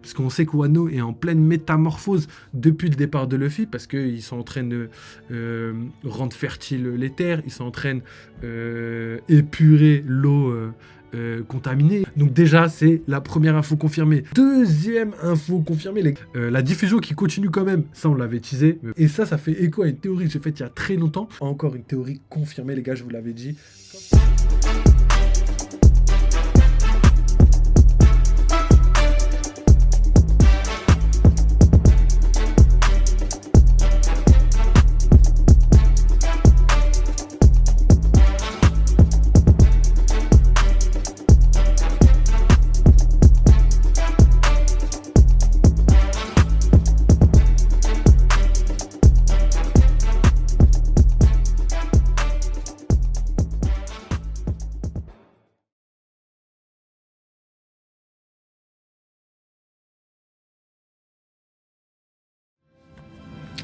Parce qu'on sait que Wano est en pleine métamorphose depuis le départ de Luffy, parce qu'ils sont en train de rendre fertile les terres, ils sont en train d'épurer l'eau contaminée. Donc déjà, c'est la première info confirmée. Deuxième info confirmée, la diffusion qui continue quand même, ça on l'avait teasé. Et ça fait écho à une théorie que j'ai faite il y a très longtemps. Encore une théorie confirmée, les gars, je vous l'avais dit.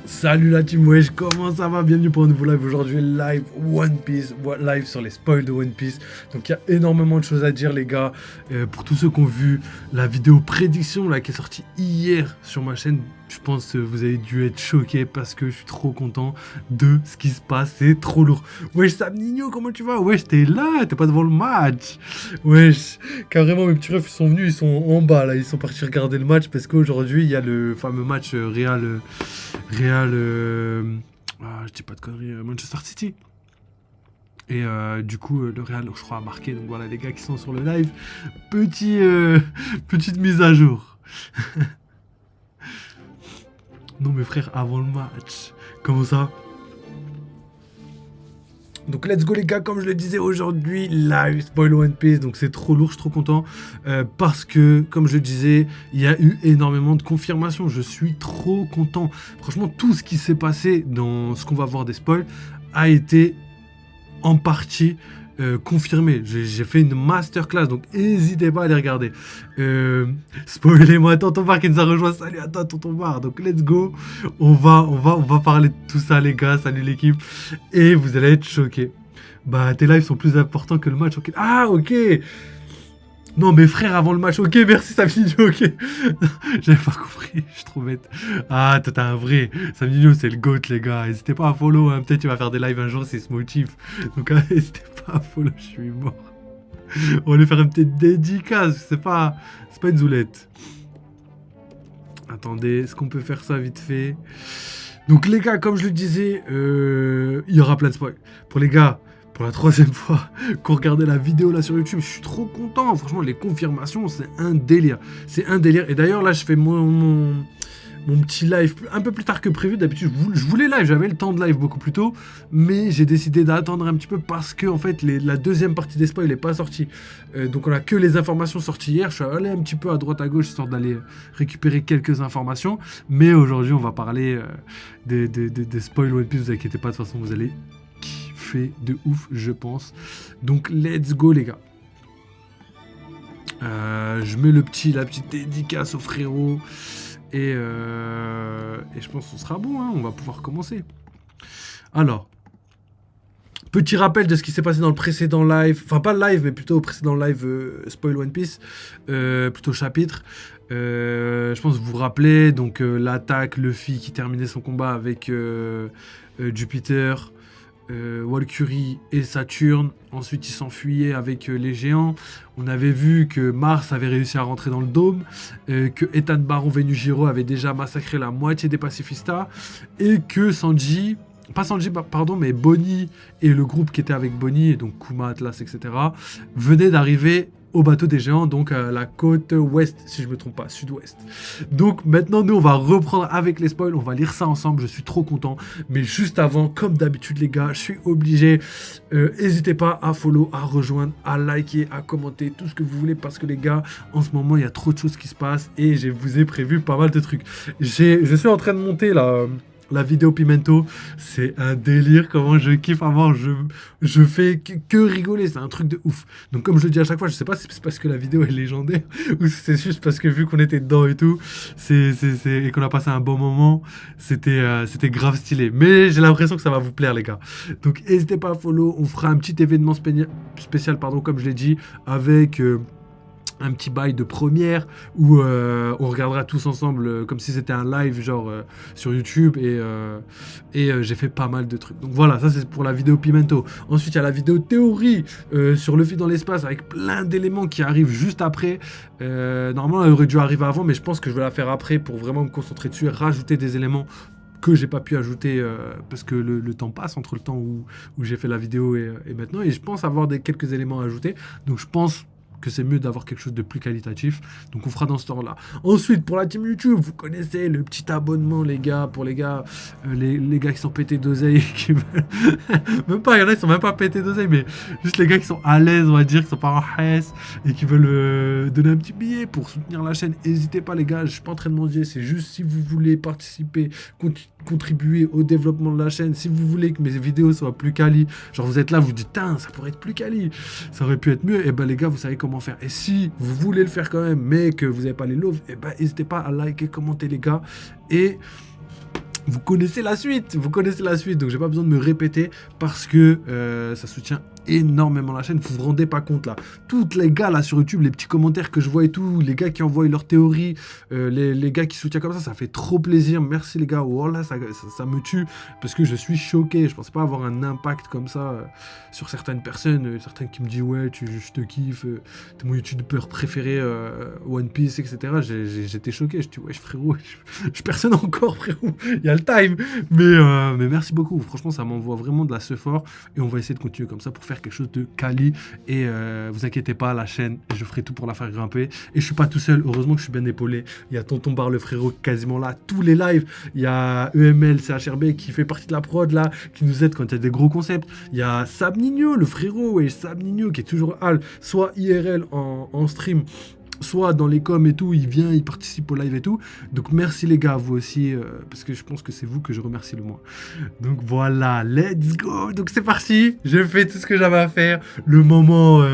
Salut la team wesh, comment ça va? Bienvenue pour un nouveau live aujourd'hui, live One Piece, live sur les spoils de One Piece. Donc il y a énormément de choses à dire les gars. Pour tous ceux qui ont vu la vidéo prédiction là qui est sortie hier sur ma chaîne, je pense que vous avez dû être choqués parce que je suis trop content de ce qui se passe, c'est trop lourd. Wesh Sam Nino, comment tu vas? Wesh t'es là, t'es pas devant le match. Wesh, carrément mes petits refs ils sont venus, ils sont en bas là, ils sont partis regarder le match parce qu'aujourd'hui il y a le fameux match Real, je dis pas de conneries, Manchester City. Et du coup, le Real, je crois, a marqué. Donc voilà, les gars qui sont sur le live, petite mise à jour. Non, mes frères, avant le match. Comment ça? Donc let's go les gars, comme je le disais aujourd'hui, live spoil One Piece, donc c'est trop lourd, je suis trop content, parce que, comme je le disais, il y a eu énormément de confirmations, je suis trop content. Franchement, tout ce qui s'est passé dans ce qu'on va voir des spoils a été en partie confirmé. J'ai fait une masterclass, donc n'hésitez pas à les regarder. Spoilez-moi, Tonton Bar qui nous a rejoint. Salut à toi, Tonton Bar. Donc let's go. On va parler de tout ça, les gars. Salut l'équipe. Et vous allez être choqués. Bah, tes lives sont plus importants que le match. Okay. Ah, ok. Non, mes frères avant le match. Ok, merci Samidino. Ok. J'avais pas compris. Je suis trop bête. Ah, toi, t'es un vrai. Samidino, c'est le GOAT, les gars. N'hésitez pas à follow. Hein. Peut-être tu vas faire des lives un jour, c'est ce motif. Donc, n'hésitez pas à follow. Je suis mort. On va lui faire une petite dédicace. C'est pas une zoulette. Attendez, est-ce qu'on peut faire ça vite fait? Donc, les gars, comme je le disais, il y aura plein de spoils. Pour les gars. Pour la troisième fois qu'on regardait la vidéo là sur YouTube, je suis trop content. Franchement, les confirmations, c'est un délire. C'est un délire. Et d'ailleurs, là, je fais mon petit live un peu plus tard que prévu. D'habitude, je voulais live, j'avais le temps de live beaucoup plus tôt. Mais j'ai décidé d'attendre un petit peu parce que, en fait, la deuxième partie des spoils n'est pas sortie. Donc, on a que les informations sorties hier. Je suis allé un petit peu à droite à gauche, histoire d'aller récupérer quelques informations. Mais aujourd'hui, on va parler des spoils One Piece. Vous inquiétez pas, de toute façon, vous allez fait de ouf, je pense. Donc let's go les gars. Je mets la petite dédicace au frérot et je pense que ce sera bon, hein, on va pouvoir commencer. Alors, petit rappel de ce qui s'est passé dans le précédent live, enfin pas le live mais plutôt au précédent live Spoil One Piece, plutôt chapitre. Je pense que vous vous rappelez, donc l'attaque, Luffy qui terminait son combat avec Jupiter, Walkyrie et Saturne. Ensuite, il s'enfuyait avec les géants. On avait vu que Mars avait réussi à rentrer dans le dôme, que Ethan Baron Venujiro avait déjà massacré la moitié des pacifistas, et que mais Bonnie et le groupe qui était avec Bonnie, et donc Kuma, Atlas, etc., venaient d'arriver au bateau des géants, donc à la côte ouest, si je me trompe pas, sud-ouest. Donc maintenant, nous, on va reprendre avec les spoils, on va lire ça ensemble, je suis trop content. Mais juste avant, comme d'habitude, les gars, je suis obligé, n'hésitez pas à follow, à rejoindre, à liker, à commenter, tout ce que vous voulez, parce que les gars, en ce moment, il y a trop de choses qui se passent, et je vous ai prévu pas mal de trucs. Je suis en train de monter la vidéo Pimento, c'est un délire, comment je kiffe avant, je fais que rigoler, c'est un truc de ouf. Donc comme je le dis à chaque fois, je sais pas si c'est parce que la vidéo est légendaire, ou si c'est juste parce que vu qu'on était dedans et tout, et qu'on a passé un bon moment, c'était grave stylé. Mais j'ai l'impression que ça va vous plaire les gars. Donc n'hésitez pas à follow, on fera un petit événement spécial, comme je l'ai dit, avec un petit bail de première où on regardera tous ensemble comme si c'était un live genre sur YouTube et j'ai fait pas mal de trucs. Donc voilà, ça c'est pour la vidéo Pimento. Ensuite il y a la vidéo théorie sur le vide dans l'espace avec plein d'éléments qui arrivent juste après. Normalement elle aurait dû arriver avant mais je pense que je vais la faire après pour vraiment me concentrer dessus et rajouter des éléments que j'ai pas pu ajouter parce que le temps passe entre le temps où j'ai fait la vidéo et maintenant et je pense avoir quelques éléments à ajouter. Donc je pense que c'est mieux d'avoir quelque chose de plus qualitatif. Donc on fera dans ce temps-là. Ensuite, pour la team YouTube, vous connaissez le petit abonnement, les gars, pour les gars qui sont pétés d'oseille, qui veulent... même pas, il y en a qui sont même pas pétés d'oseille, mais juste les gars qui sont à l'aise, on va dire, qui sont pas en haisse et qui veulent donner un petit billet pour soutenir la chaîne. N'hésitez pas, les gars, je suis pas en train de mendier, c'est juste si vous voulez participer, contribuer au développement de la chaîne, si vous voulez que mes vidéos soient plus quali, genre vous êtes là, vous dites, ça pourrait être plus quali, ça aurait pu être mieux, et ben les gars, vous savez comment faire. Et si vous voulez le faire quand même, mais que vous n'avez pas les loves, et ben n'hésitez pas à liker, commenter les gars, et vous connaissez la suite, donc j'ai pas besoin de me répéter parce que ça soutient énormément la chaîne, vous vous rendez pas compte là. Toutes les gars là sur YouTube, les petits commentaires que je vois et tout, les gars qui envoient leurs théories, les gars qui soutiennent comme ça fait trop plaisir. Merci les gars, voilà, ça me tue parce que je suis choqué. Je pensais pas avoir un impact comme ça sur certaines personnes, certaines qui me disent ouais, je te kiffe, t'es mon youtubeur préféré, One Piece, etc. J'étais choqué, je dis ouais frérot, je personne encore frérot, il y a le time, mais merci beaucoup. Franchement, ça m'envoie vraiment de la sephore et on va essayer de continuer comme ça pour faire quelque chose de quali et vous inquiétez pas, la chaîne je ferai tout pour la faire grimper et je suis pas tout seul, heureusement que je suis bien épaulé. Il y a Tonton Bar le frérot quasiment là, tous les lives, il y a EML CHRB qui fait partie de la prod là, qui nous aide quand il y a des gros concepts, il y a Sab Nino le frérot et Sab Nino qui est toujours soit IRL en stream, soit dans les coms et tout, il vient, il participe au live et tout. Donc merci les gars, à vous aussi, parce que je pense que c'est vous que je remercie le moins. Donc voilà, let's go. Donc c'est parti, j'ai fait tout ce que j'avais à faire. Le moment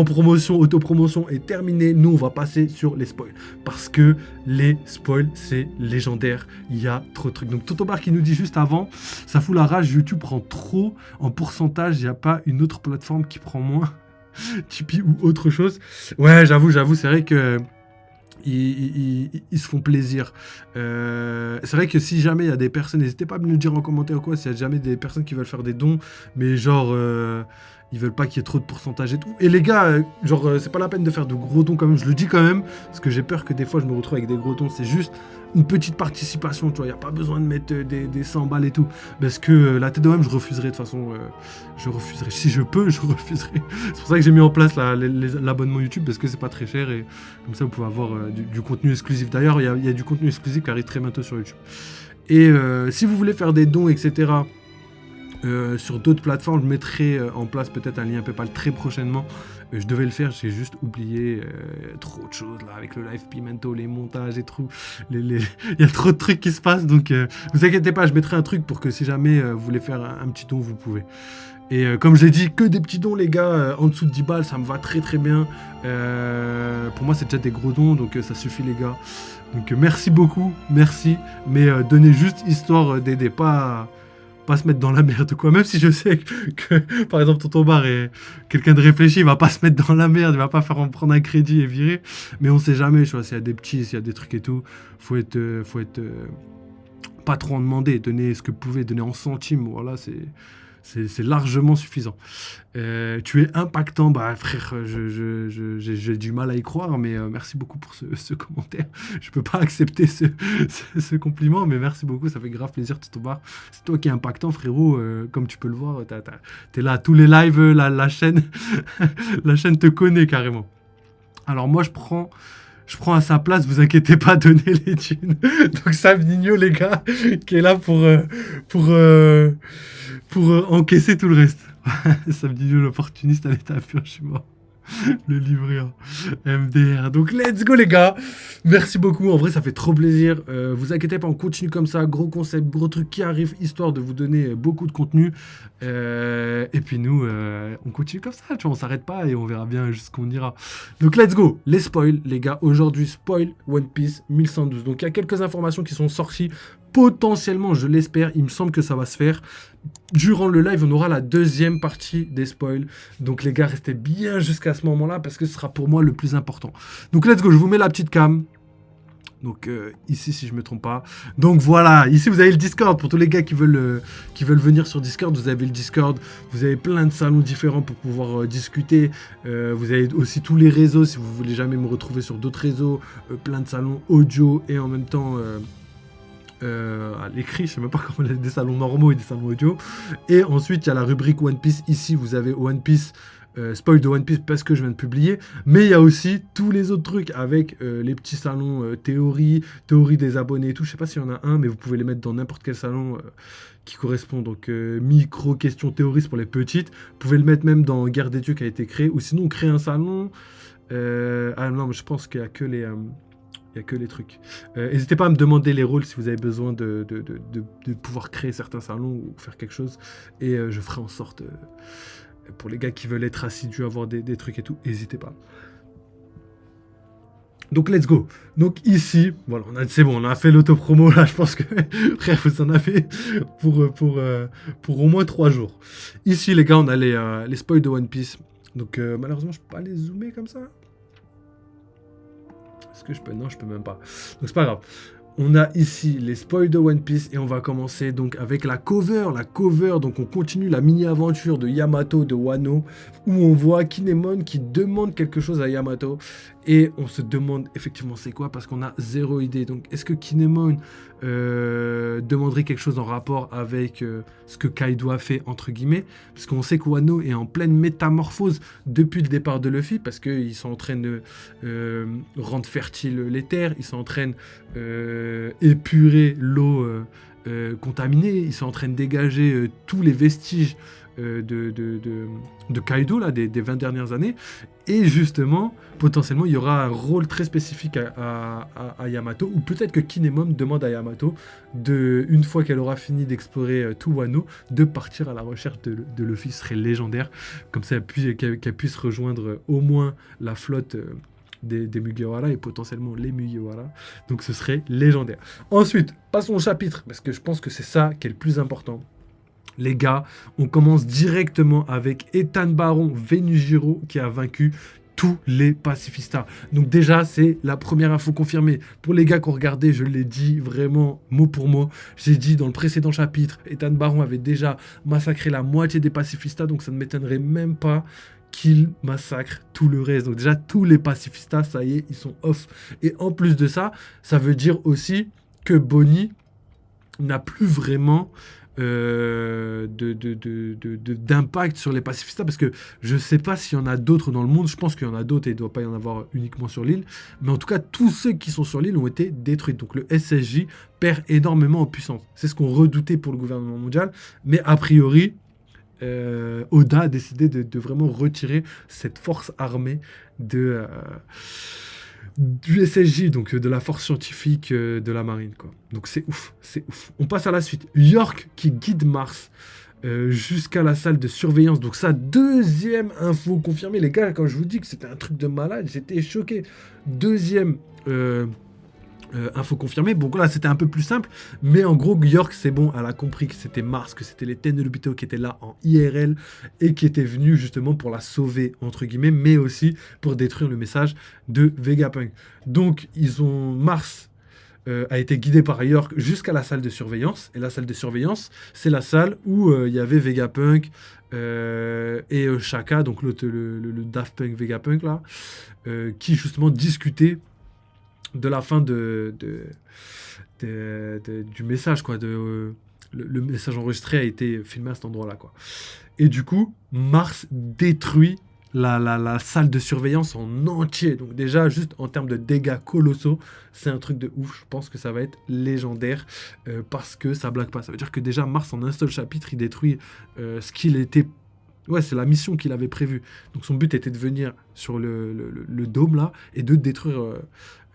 promotion, autopromotion est terminé. Nous, on va passer sur les spoils. Parce que les spoils, c'est légendaire. Il y a trop de trucs. Donc Toto Bar qui nous dit juste avant, ça fout la rage, YouTube prend trop en pourcentage, il n'y a pas une autre plateforme qui prend moins. Tipeee ou autre chose. Ouais, j'avoue, c'est vrai que ils se font plaisir. C'est vrai que si jamais il y a des personnes, n'hésitez pas à me le dire en commentaire ou quoi, s'il y a jamais des personnes qui veulent faire des dons, mais genre ils veulent pas qu'il y ait trop de pourcentage et tout. Et les gars, c'est pas la peine de faire de gros dons quand même, je le dis quand même, parce que j'ai peur que des fois je me retrouve avec des gros dons, c'est juste une petite participation, tu vois, il n'y a pas besoin de mettre des 100 balles et tout, parce que la tête de même, je refuserai de toute façon, je refuserai, si je peux, je refuserai. C'est pour ça que j'ai mis en place l'abonnement YouTube, parce que c'est pas très cher, et comme ça vous pouvez avoir du contenu exclusif. D'ailleurs, il y a du contenu exclusif qui arrive très bientôt sur YouTube. Et si vous voulez faire des dons, etc., sur d'autres plateformes, je mettrai en place peut-être un lien PayPal très prochainement. Je devais le faire, j'ai juste oublié trop de choses là avec le live Pimento, les montages et tout. Il y a trop de trucs qui se passent, donc vous inquiétez pas, je mettrai un truc pour que si jamais vous voulez faire un petit don, vous pouvez. Et comme j'ai dit, que des petits dons les gars, en dessous de 10 balles, ça me va très très bien. Pour moi c'est déjà des gros dons, donc ça suffit les gars. Donc merci beaucoup, merci, mais donnez juste histoire d'aider, pas se mettre dans la merde quoi, même si je sais que par exemple Tonton Bar est quelqu'un de réfléchi, il va pas se mettre dans la merde, il va pas faire en prendre un crédit et virer, mais on sait jamais, tu vois, s'il y a des petits, s'il y a des trucs et tout, faut être pas trop en demander, donnez ce que vous pouvez, donner en centimes, voilà, c'est largement suffisant. Tu es impactant, bah frère, j'ai du mal à y croire, mais merci beaucoup pour ce commentaire. Je peux pas accepter ce compliment, mais merci beaucoup, ça fait grave plaisir Tonton Bar. C'est toi qui es impactant frérot, comme tu peux le voir, t'es là à tous les lives, la chaîne, la chaîne te connaît carrément. Alors moi je prends à sa place, vous inquiétez pas, donnez les thunes. Donc Sam Nino les gars, qui est là pour encaisser tout le reste. Sam Nino l'opportuniste à l'état pur, je suis mort. Le livret MDR. Donc let's go les gars. Merci beaucoup. En vrai ça fait trop plaisir. Vous inquiétez pas, on continue comme ça. Gros concept, gros truc qui arrive, histoire de vous donner beaucoup de contenu. Et puis nous, on continue comme ça. Tu vois, on s'arrête pas et on verra bien jusqu'où on ira. Donc let's go. Les spoils les gars. Aujourd'hui spoil One Piece 1112. Donc il y a quelques informations qui sont sorties potentiellement, je l'espère, il me semble que ça va se faire. Durant le live, on aura la deuxième partie des spoils. Donc les gars, restez bien jusqu'à ce moment-là parce que ce sera pour moi le plus important. Donc let's go, je vous mets la petite cam. Donc ici, si je me trompe pas. Donc voilà, ici vous avez le Discord. Pour tous les gars qui veulent venir sur Discord, vous avez le Discord. Vous avez plein de salons différents pour pouvoir discuter. Vous avez aussi tous les réseaux si vous voulez jamais me retrouver sur d'autres réseaux. Plein de salons audio et en même temps... à l'écrit, je sais même pas comment, des salons normaux et des salons audio. Et ensuite, il y a la rubrique One Piece. Ici, vous avez One Piece, spoil de One Piece parce que je viens de publier. Mais il y a aussi tous les autres trucs avec les petits salons théorie des abonnés et tout. Je sais pas s'il y en a un, mais vous pouvez les mettre dans n'importe quel salon qui correspond. Donc, micro, questions, théories pour les petites. Vous pouvez le mettre même dans Guerre des Dieux qui a été créé. Ou sinon, créer un salon. Ah non, mais je pense qu'il y a que les... Il n'y a que les trucs. N'hésitez pas à me demander les rôles si vous avez besoin de pouvoir créer certains salons ou faire quelque chose. Et je ferai en sorte, pour les gars qui veulent être assidus, avoir des trucs et tout, n'hésitez pas. Donc let's go. Donc ici, voilà, c'est bon, on a fait l'autopromo là, je pense que frère, vous en avez pour au moins 3 jours. Ici les gars, on a les spoils de One Piece. Donc malheureusement, je peux pas les zoomer comme ça. Est-ce que je peux? Non, je peux même pas. Donc c'est pas grave. On a ici les spoils de One Piece et on va commencer donc avec la cover. La cover, donc on continue la mini-aventure de Yamato, de Wano, où on voit Kinemon qui demande quelque chose à Yamato. Et on se demande effectivement c'est quoi parce qu'on a zéro idée. Donc est-ce que Kinemon demanderait quelque chose en rapport avec ce que Kaido a fait entre guillemets? Parce qu'on sait que Wano est en pleine métamorphose depuis le départ de Luffy parce qu'ils sont en train de rendre fertile les terres, ils sont en train épurer l'eau contaminée, ils sont en train de dégager tous les vestiges de Kaido là, des 20 dernières années. Et justement, potentiellement, il y aura un rôle très spécifique à Yamato, ou peut-être que Kinemon demande à Yamato, une fois qu'elle aura fini d'explorer tout Wano, de partir à la recherche de Luffy. Ce serait légendaire. Comme ça, qu'elle puisse rejoindre au moins la flotte des Mugiwara et potentiellement les Mugiwara. Donc ce serait légendaire. Ensuite, passons au chapitre, parce que je pense que c'est ça qui est le plus important. Les gars, on commence directement avec Ethan Baron Venujiro qui a vaincu tous les pacifistas. Donc déjà, c'est la première info confirmée. Pour les gars qui ont regardé, je l'ai dit vraiment mot pour mot. J'ai dit dans le précédent chapitre, Ethan Baron avait déjà massacré la moitié des pacifistas, donc ça ne m'étonnerait même pas qu'il massacre tout le reste. Donc déjà, tous les pacifistas, ça y est, ils sont off. Et en plus de ça, ça veut dire aussi que Bonnie n'a plus vraiment d'impact sur les pacifistas, parce que je sais pas s'il y en a d'autres dans le monde. Je pense qu'il y en a d'autres et il ne doit pas y en avoir uniquement sur l'île, mais en tout cas tous ceux qui sont sur l'île ont été détruits. Donc le SSJ perd énormément en puissance. C'est ce qu'on redoutait pour le gouvernement mondial, mais a priori Oda a décidé de vraiment retirer cette force armée du SSJ, donc de la force scientifique de la marine, quoi. Donc c'est ouf, c'est ouf. On passe à la suite. York qui guide Mars jusqu'à la salle de surveillance. Donc ça, deuxième info confirmée. Les gars, quand je vous dis que c'était un truc de malade, j'étais choqué. Deuxième info confirmée. Bon, là, c'était un peu plus simple. Mais en gros, York, c'est bon. Elle a compris que c'était Mars, que c'était les Tenryubito qui étaient là en IRL et qui étaient venus justement pour la sauver, entre guillemets, mais aussi pour détruire le message de Vegapunk. Donc, Mars a été guidé par York jusqu'à la salle de surveillance. Et la salle de surveillance, c'est la salle où il y avait Vegapunk et Shaka, donc le Daft Punk Vegapunk, là, qui justement discutaient de la fin du message, quoi. Le message enregistré a été filmé à cet endroit-là, quoi. Et du coup, Mars détruit la salle de surveillance en entier. Donc déjà, juste en termes de dégâts colossaux, c'est un truc de ouf. Je pense que ça va être légendaire parce que ça blague pas. Ça veut dire que déjà, Mars, en un seul chapitre, il détruit ce qu'il était... Ouais, c'est la mission qu'il avait prévue. Donc son but était de venir sur le dôme, là, et de détruire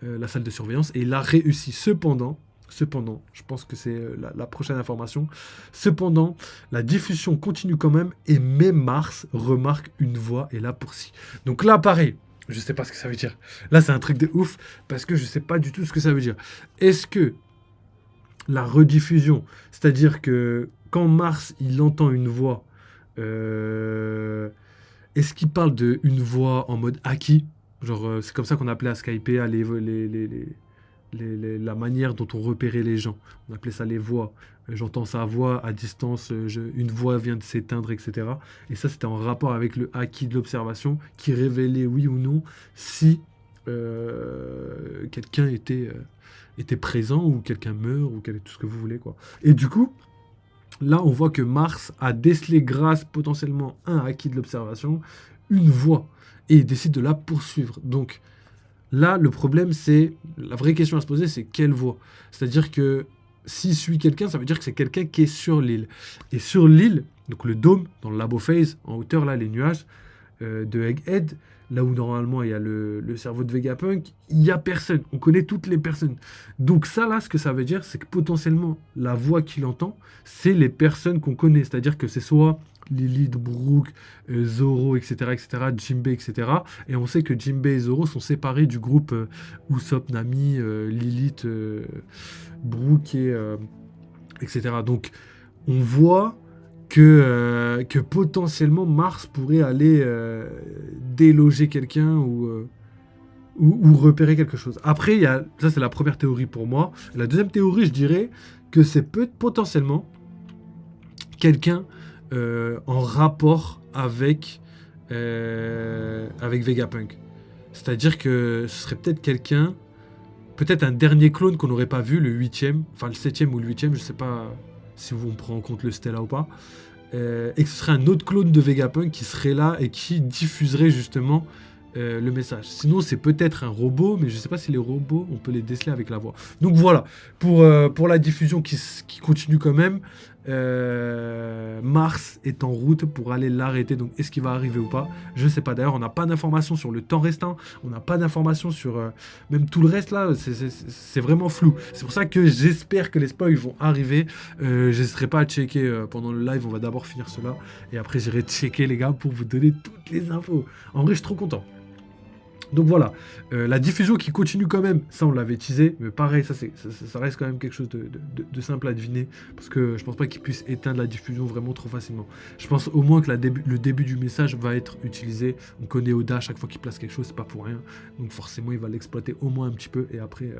la salle de surveillance. Et il a réussi. Cependant, je pense que c'est la prochaine information. Cependant, la diffusion continue quand même. Et même Mars remarque une voix et la poursuit. Donc là, pareil. Je sais pas ce que ça veut dire. Là, c'est un truc de ouf. Parce que je sais pas du tout ce que ça veut dire. Est-ce que la rediffusion. C'est-à-dire que quand Mars, il entend une voix, euh, est-ce qu'il parle d'une voix en mode Haki? Genre, c'est comme ça qu'on appelait à Skype à la manière dont on repérait les gens. On appelait ça les voix. J'entends sa voix à distance, une voix vient de s'éteindre, etc. Et ça, c'était en rapport avec le Haki de l'observation qui révélait, oui ou non, si quelqu'un était présent ou quelqu'un meurt ou tout ce que vous voulez, quoi. Et du coup, là, on voit que Mars a décelé, grâce potentiellement à un acquis de l'observation, une voie. Et il décide de la poursuivre. Donc là, le problème, c'est... La vraie question à se poser, c'est quelle voie? C'est-à-dire que s'il suit quelqu'un, ça veut dire que c'est quelqu'un qui est sur l'île. Et sur l'île, donc le dôme, dans le labo phase, en hauteur, là, les nuages de Egghead, là où normalement il y a le cerveau de Vegapunk, il n'y a personne. On connaît toutes les personnes. Donc ça, là, ce que ça veut dire, c'est que potentiellement, la voix qu'il entend, c'est les personnes qu'on connaît. C'est-à-dire que c'est soit Lilith, Brook, Zoro, etc., etc., Jinbei, etc. Et on sait que Jinbei et Zoro sont séparés du groupe Usopp, Nami, Lilith, Brook et etc. Donc on voit que potentiellement Mars pourrait aller déloger quelqu'un ou repérer quelque chose. Après, ça c'est la première théorie pour moi. La deuxième théorie, je dirais que c'est potentiellement quelqu'un en rapport avec Vegapunk. C'est-à-dire que ce serait peut-être quelqu'un, peut-être un dernier clone qu'on n'aurait pas vu, le 8e, enfin le 7e ou le 8e, je sais pas si on prend en compte le Stella ou pas, et que ce serait un autre clone de Vegapunk qui serait là et qui diffuserait justement le message. Sinon, c'est peut-être un robot, mais je sais pas si les robots, on peut les déceler avec la voix. Donc voilà, pour la diffusion qui continue quand même, Mars est en route pour aller l'arrêter. Donc est-ce qu'il va arriver ou pas? Je sais pas. D'ailleurs, on n'a pas d'informations sur le temps restant, on n'a pas d'informations sur même tout le reste là, c'est vraiment flou. C'est pour ça que j'espère que les spoils vont arriver. J'hésiterai pas à checker pendant le live, on va d'abord finir cela, et après j'irai checker les gars pour vous donner toutes les infos. En vrai, je suis trop content. Donc voilà, la diffusion qui continue quand même, ça on l'avait teasé, mais pareil, ça reste quand même quelque chose de simple à deviner, parce que je pense pas qu'il puisse éteindre la diffusion vraiment trop facilement. Je pense au moins que le début du message va être utilisé. On connaît Oda, à chaque fois qu'il place quelque chose, c'est pas pour rien, donc forcément il va l'exploiter au moins un petit peu, et après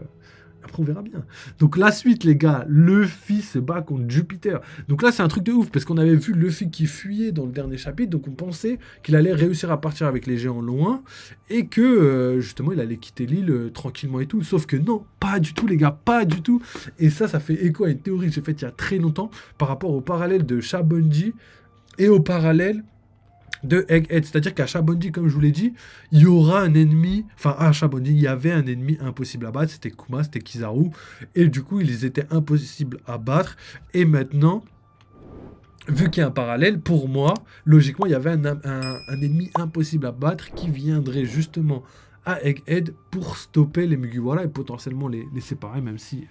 on verra bien. Donc la suite, les gars, Luffy se bat contre Jupiter. Donc là, c'est un truc de ouf, parce qu'on avait vu Luffy qui fuyait dans le dernier chapitre, donc on pensait qu'il allait réussir à partir avec les géants loin, et que justement, il allait quitter l'île tranquillement et tout. Sauf que non, pas du tout, les gars, pas du tout. Et ça fait écho à une théorie que j'ai faite il y a très longtemps, par rapport au parallèle de Shabonji, et au parallèle de Egghead. C'est-à-dire qu'à Shabonji, comme je vous l'ai dit, il y aura un ennemi, enfin à Shabonji, il y avait un ennemi impossible à battre, c'était Kuma, c'était Kizaru, et du coup, ils étaient impossibles à battre, et maintenant, vu qu'il y a un parallèle, pour moi, logiquement, il y avait un ennemi impossible à battre qui viendrait justement à Egghead pour stopper les Mugiwara et potentiellement les séparer, même si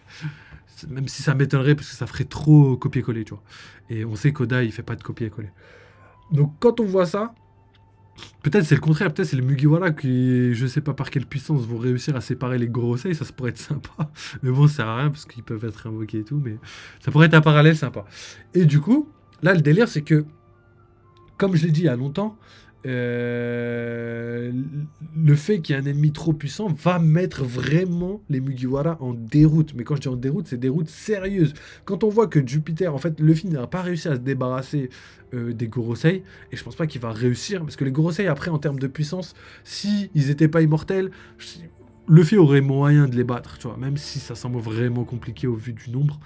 ça m'étonnerait, parce que ça ferait trop copier-coller, tu vois. Et on sait qu'Oda, il fait pas de copier-coller. Donc quand on voit ça, peut-être c'est le contraire, peut-être c'est les Mugiwara qui, je sais pas par quelle puissance, vont réussir à séparer les Gorosei, ça pourrait être sympa. Mais bon, ça sert à rien parce qu'ils peuvent être invoqués et tout, mais ça pourrait être un parallèle sympa. Et du coup, là le délire c'est que, comme je l'ai dit il y a longtemps, le fait qu'il y ait un ennemi trop puissant va mettre vraiment les Mugiwara en déroute. Mais quand je dis en déroute, c'est déroute sérieuse. Quand on voit que Jupiter, en fait, Luffy n'a pas réussi à se débarrasser des Gorosei, et je pense pas qu'il va réussir, parce que les Gorosei, après, en termes de puissance, si ils étaient pas immortels, Luffy aurait moyen de les battre, tu vois, même si ça semble vraiment compliqué au vu du nombre.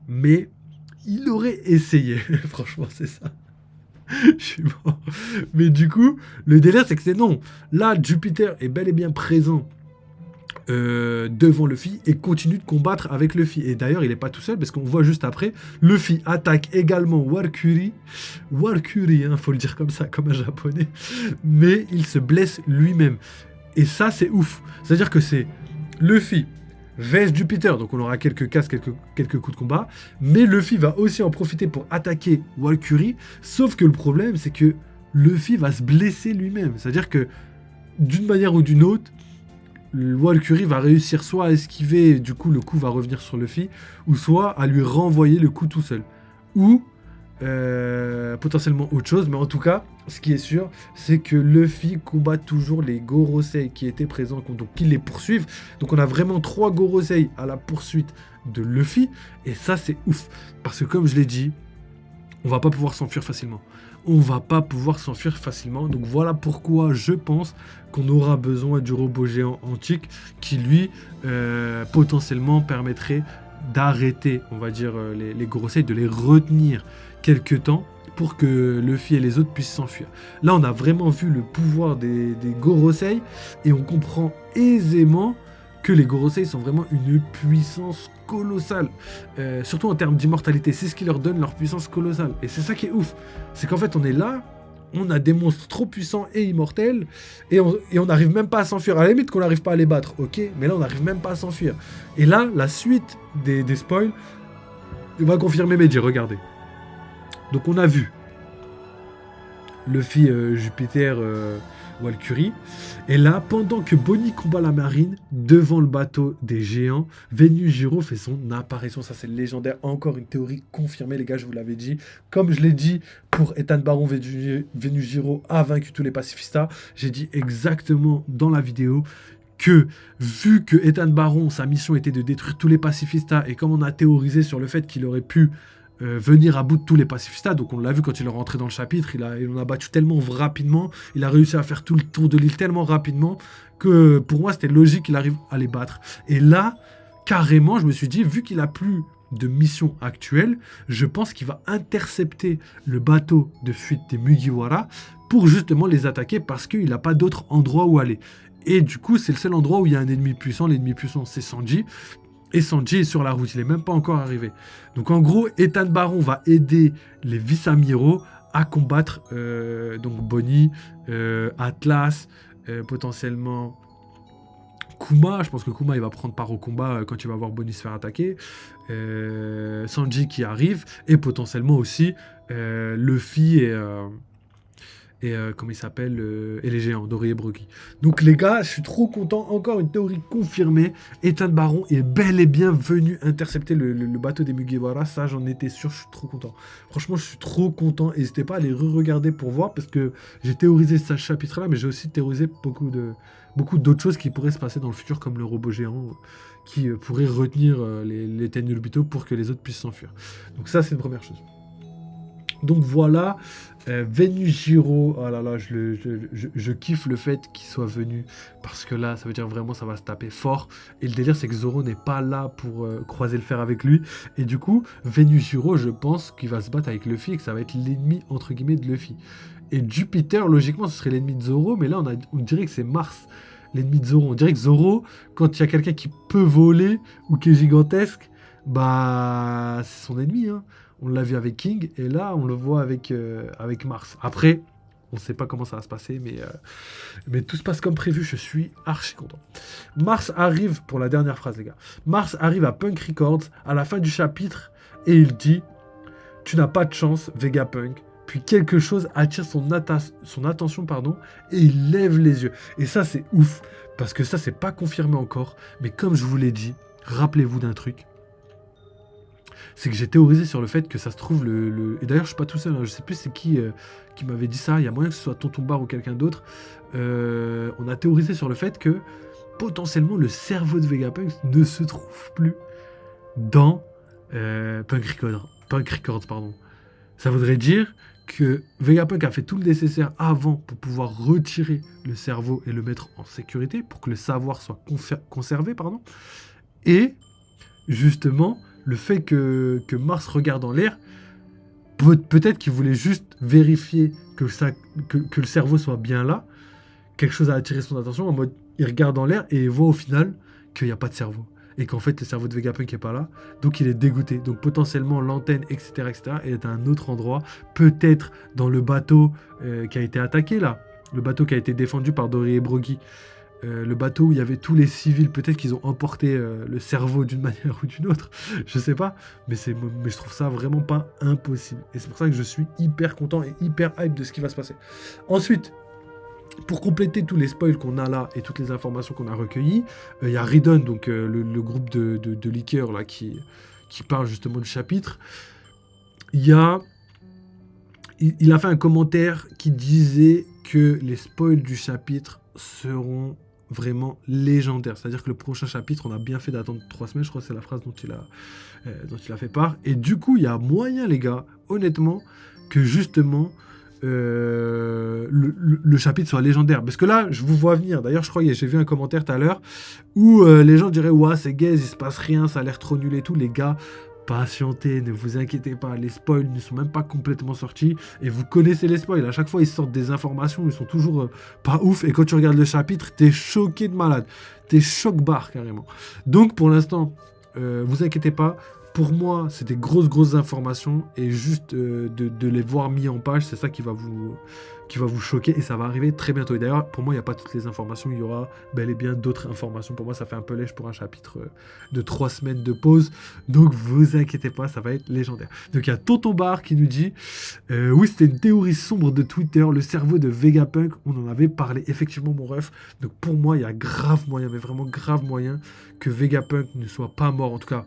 Mais il aurait essayé, franchement, c'est ça. Je suis mort. Mais du coup, le délire, c'est que c'est non. Là, Jupiter est bel et bien présent devant Luffy et continue de combattre avec Luffy. Et d'ailleurs, il n'est pas tout seul, parce qu'on voit juste après, Luffy attaque également Walkuri. Walkuri, hein, faut le dire comme ça, comme un japonais. Mais il se blesse lui-même. Et ça, c'est ouf. C'est-à-dire que c'est Luffy vs Jupiter, donc on aura quelques casques, quelques coups de combat, mais Luffy va aussi en profiter pour attaquer Walkuri, sauf que le problème, c'est que Luffy va se blesser lui-même, c'est-à-dire que, d'une manière ou d'une autre, le Valkyrie va réussir soit à esquiver, et du coup le coup va revenir sur Luffy, ou soit à lui renvoyer le coup tout seul. Ou potentiellement autre chose, mais en tout cas, ce qui est sûr, c'est que Luffy combat toujours les Gorosei qui étaient présents, donc qui les poursuivent. Donc on a vraiment 3 Gorosei à la poursuite de Luffy, et ça c'est ouf, parce que comme je l'ai dit, on va pas pouvoir s'enfuir facilement. On va pas pouvoir s'enfuir facilement, donc voilà pourquoi je pense qu'on aura besoin du robot géant antique qui lui, potentiellement permettrait d'arrêter, on va dire, les Gorosei, de les retenir quelques temps pour que Luffy et les autres puissent s'enfuir. Là, on a vraiment vu le pouvoir des Gorosei et on comprend aisément que les Gorosei sont vraiment une puissance colossale, surtout en termes d'immortalité. C'est ce qui leur donne leur puissance colossale. Et c'est ça qui est ouf. C'est qu'en fait, on est là, on a des monstres trop puissants et immortels, et on n'arrive même pas à s'enfuir. À la limite qu'on n'arrive pas à les battre, ok, mais là, on n'arrive même pas à s'enfuir. Et là, la suite des spoils va confirmer Meiji, regardez. Donc on a vu Luffy, Jupiter, Valkyrie. Et là, pendant que Bonnie combat la marine, devant le bateau des géants, Venujiro fait son apparition. Ça, c'est légendaire. Encore une théorie confirmée, les gars, je vous l'avais dit. Comme je l'ai dit pour Ethan Baron, Venujiro a vaincu tous les pacifistas. J'ai dit exactement dans la vidéo que, vu que Ethan Baron, sa mission était de détruire tous les pacifistas, et comme on a théorisé sur le fait qu'il aurait pu venir à bout de tous les pacifistas, donc on l'a vu quand il est rentré dans le chapitre, il en a battu tellement rapidement, il a réussi à faire tout le tour de l'île tellement rapidement, que pour moi c'était logique qu'il arrive à les battre. Et là, carrément, je me suis dit, vu qu'il a plus de mission actuelle, je pense qu'il va intercepter le bateau de fuite des Mugiwara pour justement les attaquer, parce qu'il n'a pas d'autre endroit où aller. Et du coup, c'est le seul endroit où il y a un ennemi puissant. L'ennemi puissant, c'est Sanji. Et Sanji est sur la route, il n'est même pas encore arrivé. Donc en gros, Ethan Baron va aider les vice-amiraux à combattre donc Bonnie, Atlas, potentiellement Kuma. Je pense que Kuma il va prendre part au combat quand il va voir Bonnie se faire attaquer. Sanji qui arrive, et potentiellement aussi Luffy et comment il s'appelle, et les géants, Dory et Broggy. Donc les gars, je suis trop content, encore une théorie confirmée, Ethan Baron est bel et bien venu intercepter le bateau des Mugiwara, ça j'en étais sûr, je suis trop content. Franchement, je suis trop content, n'hésitez pas à aller re-regarder pour voir, parce que j'ai théorisé ce chapitre-là, mais j'ai aussi théorisé beaucoup d'autres choses qui pourraient se passer dans le futur, comme le robot géant, qui pourrait retenir les Tenryubito pour que les autres puissent s'enfuir. Donc ça, c'est une première chose. Donc voilà, Venujiro, oh là là, je kiffe le fait qu'il soit venu, parce que là, ça veut dire vraiment ça va se taper fort. Et le délire, c'est que Zoro n'est pas là pour croiser le fer avec lui. Et du coup, Venujiro, je pense qu'il va se battre avec Luffy et que ça va être l'ennemi, entre guillemets, de Luffy. Et Jupiter, logiquement, ce serait l'ennemi de Zoro, mais là, on dirait que c'est Mars, l'ennemi de Zoro. On dirait que Zoro, quand il y a quelqu'un qui peut voler ou qui est gigantesque, bah, c'est son ennemi, hein. On l'a vu avec King, et là, on le voit avec Mars. Après, on ne sait pas comment ça va se passer, mais tout se passe comme prévu, je suis archi content. Mars arrive, pour la dernière phrase, les gars. Mars arrive à Punk Records, à la fin du chapitre, et il dit « Tu n'as pas de chance, Vegapunk ». Puis quelque chose attire son attention, et il lève les yeux. Et ça, c'est ouf, parce que ça, c'est pas confirmé encore, mais comme je vous l'ai dit, rappelez-vous d'un truc. C'est que j'ai théorisé sur le fait que ça se trouve et d'ailleurs je suis pas tout seul, hein, je sais plus c'est qui m'avait dit ça, il y a moyen que ce soit Tonton Bar ou quelqu'un d'autre. On a théorisé sur le fait que potentiellement le cerveau de Vegapunk ne se trouve plus dans Punk Records, pardon. Ça voudrait dire que Vegapunk a fait tout le nécessaire avant pour pouvoir retirer le cerveau et le mettre en sécurité, pour que le savoir soit conservé, pardon. Et justement, le fait que Mars regarde en l'air, peut-être qu'il voulait juste vérifier que le cerveau soit bien là. Quelque chose a attiré son attention, en mode, il regarde en l'air et il voit au final qu'il n'y a pas de cerveau. Et qu'en fait, le cerveau de Vegapunk n'est pas là. Donc, il est dégoûté. Donc, potentiellement, l'antenne, etc., est à un autre endroit. Peut-être dans le bateau qui a été attaqué, là. Le bateau qui a été défendu par Dory et Broggy. Le bateau où il y avait tous les civils, peut-être qu'ils ont emporté le cerveau d'une manière ou d'une autre, je sais pas, mais je trouve ça vraiment pas impossible. Et c'est pour ça que je suis hyper content et hyper hype de ce qui va se passer. Ensuite, Pour compléter tous les spoils qu'on a là et toutes les informations qu'on a recueillies, il y a Ridon, donc le groupe de leakers là, qui parle justement du chapitre. Il a fait un commentaire qui disait que les spoils du chapitre seront vraiment légendaires. C'est-à-dire que le prochain chapitre, on a bien fait d'attendre 3 semaines, je crois que c'est la phrase dont il a fait part. Et du coup, il y a moyen, les gars, honnêtement, que justement le chapitre soit légendaire. Parce que là, je vous vois venir. D'ailleurs, je crois que j'ai vu un commentaire tout à l'heure où les gens diraient « Ouais, c'est gaze, il se passe rien, ça a l'air trop nul et tout. » Les gars, patientez, ne vous inquiétez pas. Les spoils ne sont même pas complètement sortis. Et vous connaissez les spoils. À chaque fois, ils sortent des informations. Ils sont toujours pas ouf. Et quand tu regardes le chapitre, t'es choqué de malade. T'es choc-barre, carrément. Donc, pour l'instant, vous inquiétez pas. Pour moi, c'est des grosses informations et juste de les voir mis en page, c'est ça qui va vous choquer et ça va arriver très bientôt. Et d'ailleurs, pour moi, il n'y a pas toutes les informations, il y aura bel et bien d'autres informations. Pour moi, ça fait un peu lèche pour un chapitre de 3 semaines de pause. Donc, vous inquiétez pas, ça va être légendaire. Donc, il y a Tonton Bar qui nous dit oui, c'était une théorie sombre de Twitter, le cerveau de Vegapunk. On en avait parlé, effectivement, mon ref. Donc, pour moi, il y a grave moyen, mais vraiment grave moyen que Vegapunk ne soit pas mort. En tout cas,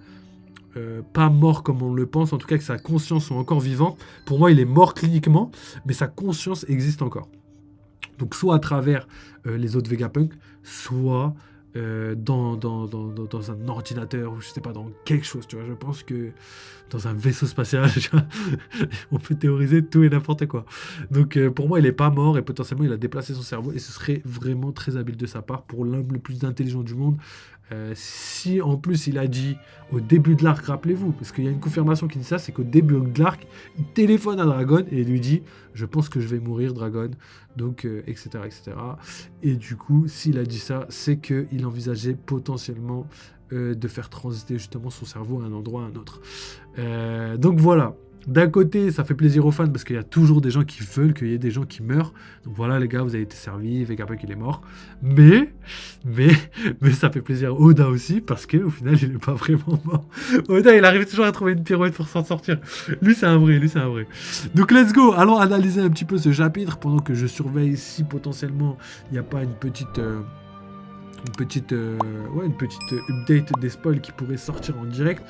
pas mort comme on le pense, en tout cas que sa conscience soit encore vivante. Pour moi, il est mort cliniquement, mais sa conscience existe encore. Donc soit à travers les autres Vegapunk, soit dans un ordinateur, ou je sais pas, dans quelque chose, tu vois. Je pense que dans un vaisseau spatial, tu vois, on peut théoriser tout et n'importe quoi. Donc pour moi, il est pas mort et potentiellement il a déplacé son cerveau et ce serait vraiment très habile de sa part pour l'homme le plus intelligent du monde. Si en plus il a dit au début de l'arc, rappelez-vous, parce qu'il y a une confirmation qui dit ça, c'est qu'au début de l'arc, il téléphone à Dragon et lui dit « Je pense que je vais mourir, Dragon », donc etc. Et du coup, s'il a dit ça, c'est qu'il envisageait potentiellement de faire transiter justement son cerveau à un endroit à un autre. Donc voilà. D'un côté, ça fait plaisir aux fans parce qu'il y a toujours des gens qui veulent qu'il y ait des gens qui meurent. Donc voilà, les gars, vous avez été servis, Vegapunk il est mort. Mais ça fait plaisir à Oda aussi parce qu'au final, il n'est pas vraiment mort. Oda, il arrive toujours à trouver une pirouette pour s'en sortir. Lui, c'est un vrai. Donc let's go, allons analyser un petit peu ce chapitre pendant que je surveille si potentiellement il n'y a pas une petite update des spoils qui pourrait sortir en direct.